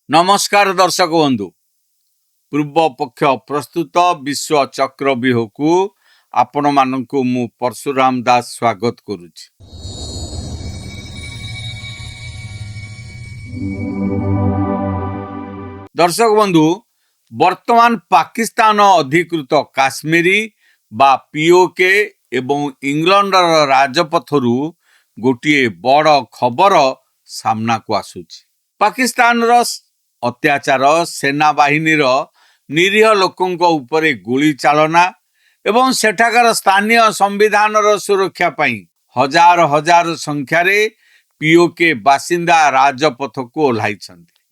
नमस्कार दर्शक बंधु पूर्व पक्ष प्रस्तुत विश्व चक्रव्यूह को आपण मानक मु परशुराम दास स्वागत करुछि। दर्शक बंधु वर्तमान पाकिस्तान अधिकृत काश्मीरी बा पीओके एवं इंग्लैंडर राजपथरु गोटे बड़ खबर सामना को आसुछि। पाकिस्तान अत्याचार सेना बाहिनीर निरीह लोकों उपरे गुली चालना एवं सेठाकार स्थानीय संविधान सुरक्षा पाई हजार हजार संख्यार पीओके बासिंदा राजपथ को ओह्लाई।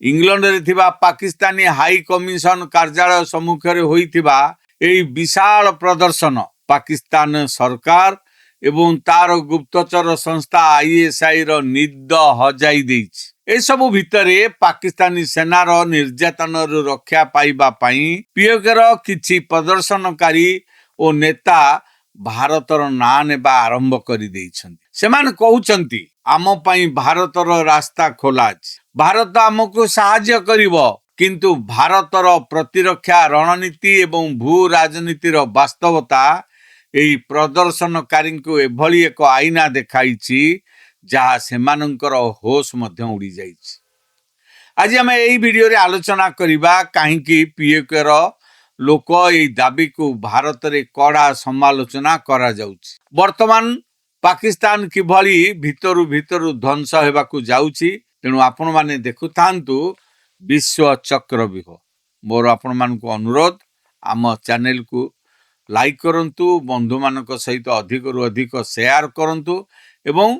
इंग्लैंड रे थिबा पाकिस्तानी हाई कमिशन कार्यालय सम्मुखें होइथिबा एई विशाल प्रदर्शन पाकिस्तान सरकार एवं तार गुप्तचर संस्था आईएसआई रो निद हजाई देइछि। ए सबु भितरे पाकिस्तानी सेनार निर्यातन रक्षा पाइबा पाई पीओकेर किछि प्रदर्शनकारी ओ नेता भारतर ना नेबा आरंभ करि देइछन्ति। सेमान कहउछन्ति आम पाई भारतर रास्ता खोला अछि, भारत आमको सहाय्य करिवो, किंतु भारतर प्रतिरक्षा रणनीति एवं भू राजनीतिर वास्तवता एई प्रदर्शनकारी को एभली एक आईना देखाइछि जहाँ सेमानंकर होश मध्य उड़ी जाइछि। आज आम यही वीडियो रे आलोचना करिबा काहेकि पीओकेर लोक एई दाबी को भारत रे कड़ा समालोचना करा जाउछि। वर्तमान पाकिस्तान किभली भितरु भितरु ध्वंस हेबाकू जाउछि, तेणु आपण माने देखुथांतु विश्व चक्रव्यूह। मोर आपण मानकु अनुरोध आम चैनल को लाइक करंतु, बंधु मानक सहित अधिक रु अधिक शेयर करंतु एवं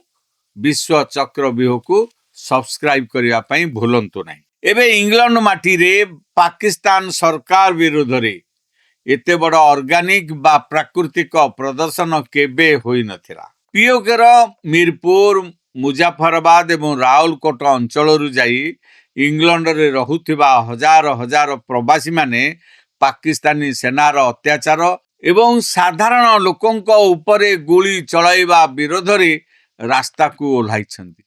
विश्व चक्रव्यूह को सब्सक्राइब करिया पई भूलंतु नहीं। एबे इंग्लैंड माटी रे पाकिस्तान सरकार विरोध रे एते बड़ ऑर्गेनिक बा प्राकृतिक प्रदर्शन केबे होई नथिला। पीओकेर मीरपुर, मुजफ्फराबाद एवं रावलकोट अंचल रु जाई इंग्लैंड रे रहुथिबा हजार हजार प्रवासी माने पाकिस्तानी सेनार अत्याचार एवं साधारण लोकंक उपरे गुली चलाइबा विरोध रे रास्ता को ओह्लाइछन्ति।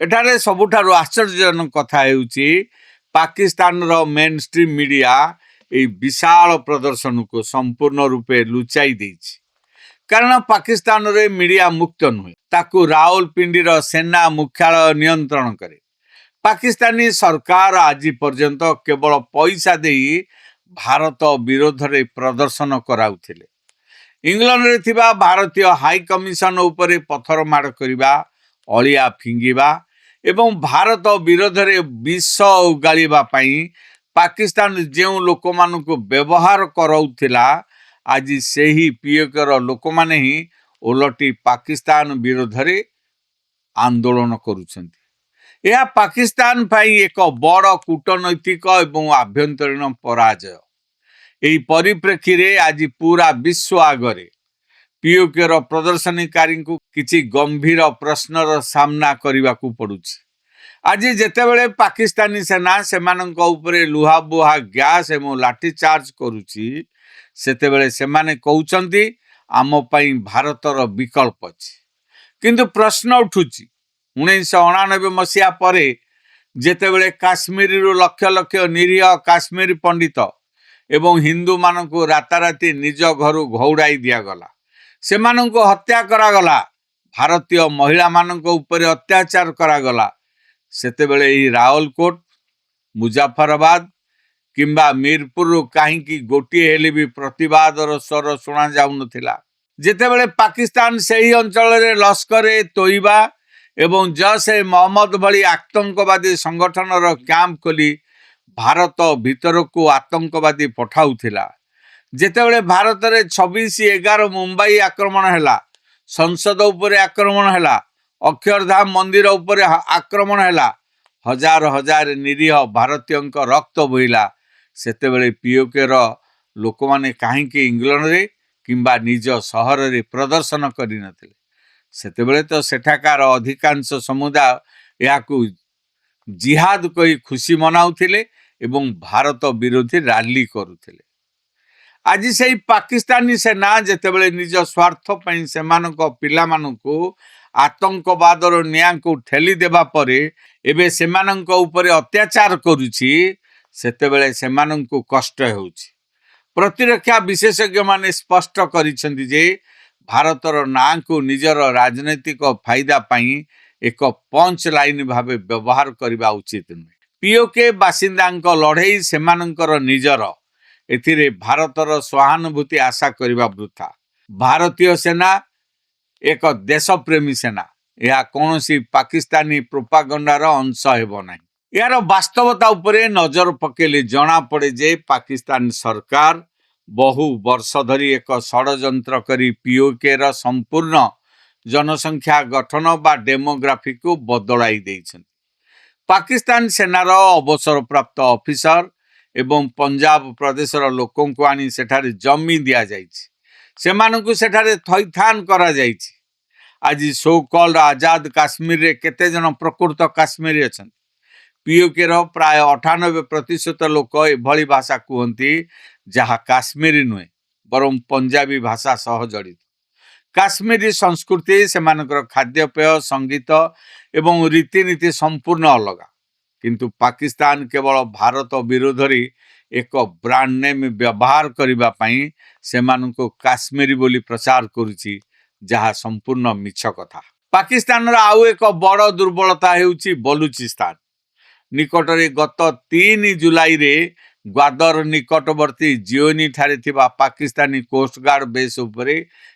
एठारे सबुठारु आश्चर्यजनक कथा हेउछि पाकिस्तान रो मेन स्ट्रीम मीडिया ए विशाल प्रदर्शन को संपूर्ण रूपे लुचाई देइछि। कारण पाकिस्तान रे मीडिया मुक्त नुहे, ताकू रावलपिंडी रो सेना मुख्यालय नियंत्रण करे। पाकिस्तानी सरकार आज पर्यंत केवल पैसा देई भारत विरोध रे प्रदर्शन कराउथिले। इंग्लैंड रे थिबा भारतीय हाई कमिशन उपरे पत्थर माड़ करिबा, अलिया फिंगिबा एवं भारत विरोध रे विष उगालिबा पई पाकिस्तान जेउ लोक मानकु व्यवहार करौथिला, आज सेही पीओकेर लोक माने ही ओलटी पाकिस्तान विरोध रे आंदोलन करुछन्ति। यह पाकिस्तान पई एक बड़ कूटनैतिक एवं आभ्यंतरीण पराजय। एही परिप्रेक्षी रे आज पूरा विश्व आगरे पीओकेर प्रदर्शनकारी को किछि गंभीर प्रश्नर सामना करने को पड़ुछि। आज जेतेबेले पाकिस्तानी सेना सेमानंक उपरे लुहा बुहा गैस एवं लाठी चार्ज करुछि, सेतेबेले सेमाने कहउछन्ति आम पई भारतर विकल्प अछि। किंतु प्रश्न उठुछि 1999 मसीहा परे जेतेबेले काश्मीर लक्ष लक्ष निरीह काश्मीर पंडित एवं हिंदू मानकु राताराती निज घरु घौड़ाई दियागला, सेमानंको हत्या करागला, भारतीय महिला मानक उपरे अत्याचार करागला, सेतेबेले ही रावलकोट, मुजफ्फराबाद किंबा मीरपुर काहींकी गोटिए हेले भी प्रतिवादर स्वर सुना जाउ नथिला। जेतेबेले पाकिस्तान सेही अंचल रे लश्कर ए तोयबा एवं जैश ए मोहम्मद भली आतंकवादी संगठनर कैंप खोली भारत भीतर को आतंकवादी पठाउथिला, जेतेबेले भारत रे 26/11 मुंबई आक्रमण हैला, संसद उपरे आक्रमण हैला, अक्षरधाम मंदिर उपरे आक्रमण हैला, हजार हजार निरीह भारतीयंक रक्त बोहिला, सेतेबेले पीओकेर लोक माने काहींकी इंग्लैंड रे किंबा निज शहर रे प्रदर्शन करि नथिले। सेतेबेले तो सेठाकार अधिकांश समुदाय याकू जिहाद कही खुशी मनाउथिले एवं भारत विरोधी रैली करुथिले। आज से पाकिस्तानी सेना जेतेबेले निज स्वार्थ पई सेमानक पिला मानकु आतंकवादर निया को ठेली देबा परे एबे सेमानंक उपरे अत्याचार करुछि सेतेबेले सेमानंकु कष्ट हेउछि। प्रतिरक्षा विशेषज्ञ माने स्पष्ट करिसेंति जे भारतर नाँ को निजर राजनैतिक फायदा पाई एक पंच लाइन भावे व्यवहार करबा उचित नुहे। पीओके बासिंदांक लड़ाई सेमानंकर निजर एथिरे भारतर सहानुभूति आशा करबा वृथा। भारतीय सेना एक देशप्रेमी सेना, यह कौनसी पाकिस्तानी प्रोपागंडार अंश हेब नाही। यार वास्तवता उपरे नजर पकेले जना पड़े जे पाकिस्तान सरकार बहु वर्ष धरी एक षड़यंत्र करी पीओके र संपूर्ण जनसंख्या गठन बा डेमोग्राफी को बदलाई देइछन। पाकिस्तान सेनार अवसर प्राप्त ऑफिसर एवं पंजाब प्रदेशर लोकों को आनी सेठारे जमी दिया जाइछि, सेमानंकु सेठारे थैथान करा जाइछि। आज सो कॉल्ड आजाद काश्मीर रे केते जन प्रकृत काश्मीरी अछन। पीओके रो प्राय 98% लोक एभली भाषा कहती जहाँ काश्मीरी नुहे बरं पंजाबी भाषा सह जड़ित। काश्मीरी संस्कृति सेमानकर खाद्यपेय संगीत एवं रीतिनीति संपूर्ण अलग, किंतु पाकिस्तान केवल भारत विरोध रे एक ब्रांड नेम व्यवहार करबा पई सेमाननको काश्मीरी बोली प्रचार करुछि, जहाँ संपूर्ण मिछ कथा। पाकिस्तान रा आउ एक बड़ दुर्बलता हेउछि बलुचिस्तान। निकटरे गत 3 जुलाई रे ग्वादर निकटवर्ती जियोनी ठारे थिबा पाकिस्तानी कोस्ट गार्ड बेस उपरे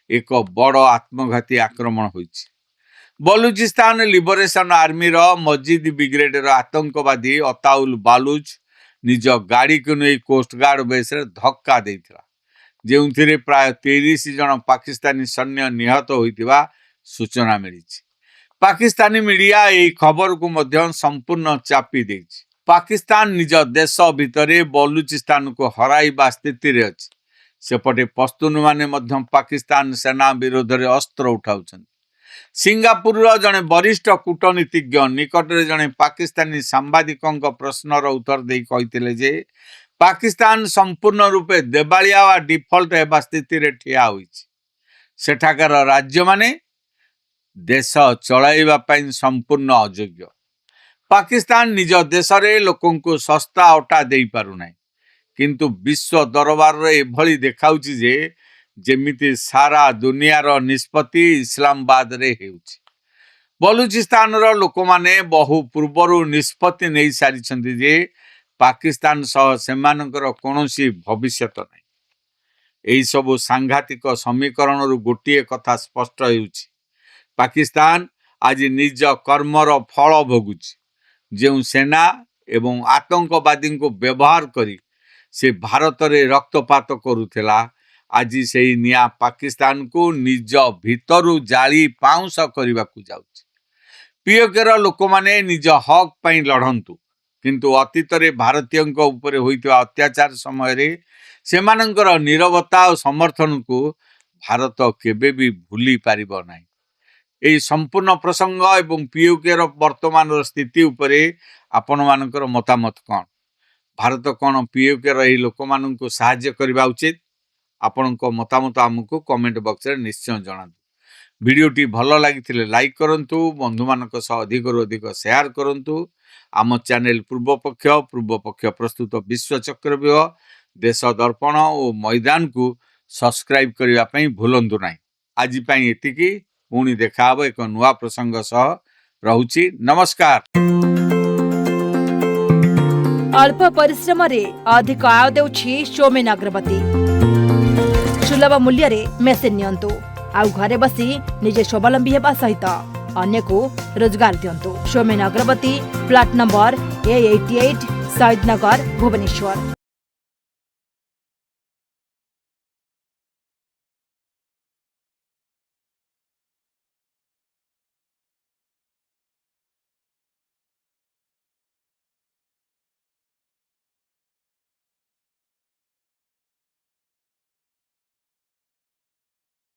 एक बड़ आत्मघाती आक्रमण होइछि। बलुचिस्तान लिबरेशन आर्मी रो मस्जिद ब्रिगेड रो आतंकवादी अताउल बालूच निज गाड़ी को नहीं कोस्ट गार्ड बेस रे धक्का देइथिला, जेउथिरे प्राय 30 जन पाकिस्तानी सैन्य निहत होइतिबा सूचना मिलिछि। पाकिस्तानी मीडिया यही खबर को मध्य संपूर्ण चापी देछि। पाकिस्तान निज देश भितरे बलुचिस्तान को हराइबा स्थिति रे अछि। सेपटे पश्तून माने मध्य पाकिस्तान सेना विरोध रे अस्त्र उठाउछन। सिंगापुर जड़े वरिष्ठ कूटनीतिज्ञ निकटरे जड़े पाकिस्तानी सांबादिकों प्रश्नर उत्तर दे कहिथिले जे पाकिस्तान संपूर्ण रूपे देवालिया वा डिफॉल्ट हेबा स्थिति रे ठिया होइछि। सेठाकार राज्य माने देश चलाइबा पई संपूर्ण अयोग्य। पाकिस्तान निज देश रे लोकों को सस्ता अटा देई पारु नाही, किंतु विश्व दरबार रे एभली देखाउछि जे जेमिति सारा दुनिया रो निष्पत्ति इस्लामाबाद रे हेउछि। बलुचिस्तान रो लोक माने बहु पूर्वरु निष्पत्ति नै सारिछन्ति जे पाकिस्तान सह सेमानकर कोनोसी भविष्यत नाही। एही सब सांघातिक समीकरण रु गोटिए कथा स्पष्ट हेउछि, पाकिस्तान आज निज कर्मर फल भोगुछि। जो सेना एवं आतंकवादी को व्यवहार करी से भारत रे रक्तपात करुथिला, आज से निया पाकिस्तान को निज भितरु जाली पाउंस करने को जाउछि। पीओकेर लोक माने निज हक पई लड़ंतु, किंतु अतीत रे भारतीयों उपरे होइतवा अत्याचार समय रे सेमानंकर नीरवता और समर्थन को भारत केबे भी भूली पारिबो नाही। एई संपूर्ण प्रसंग एवं पीओकेर वर्तमान स्थिति उपरे आपण मानकर मतामत कौन? भारत कौन पीओकेर एई लोक माननको सहाय्य करबा उचित? आपणको मतामत आमको कमेंट बॉक्स रे निश्चय जणातु। वीडियोटी भल लागिथिले लाइक करंतु, बंधु मानक सह अधिक रु अधिक शेयर करंतु। आम चैनल पूर्वपक्ष प्रस्तुत विश्व चक्रव्यूह, देश दर्पण और मैदान को सब्सक्राइब करबा पई भूलंतु नाही। आज पई एतिकी, पुणी देखा हबो एक नुआ प्रसंग सह। रहुछि, नमस्कार। अल्प परिश्रम रे अधिक आय देउछि सौमेन अग्रवती। सुलभ मूल्य रे मेसिन नियंतु आउ घरे बसी निजे स्वावलंबी हेबा सहित अन्य को रोजगार दियंतु। सौमेन अग्रवती, फ्लैट नंबर A88, शहीद नगर, भुवनेश्वर।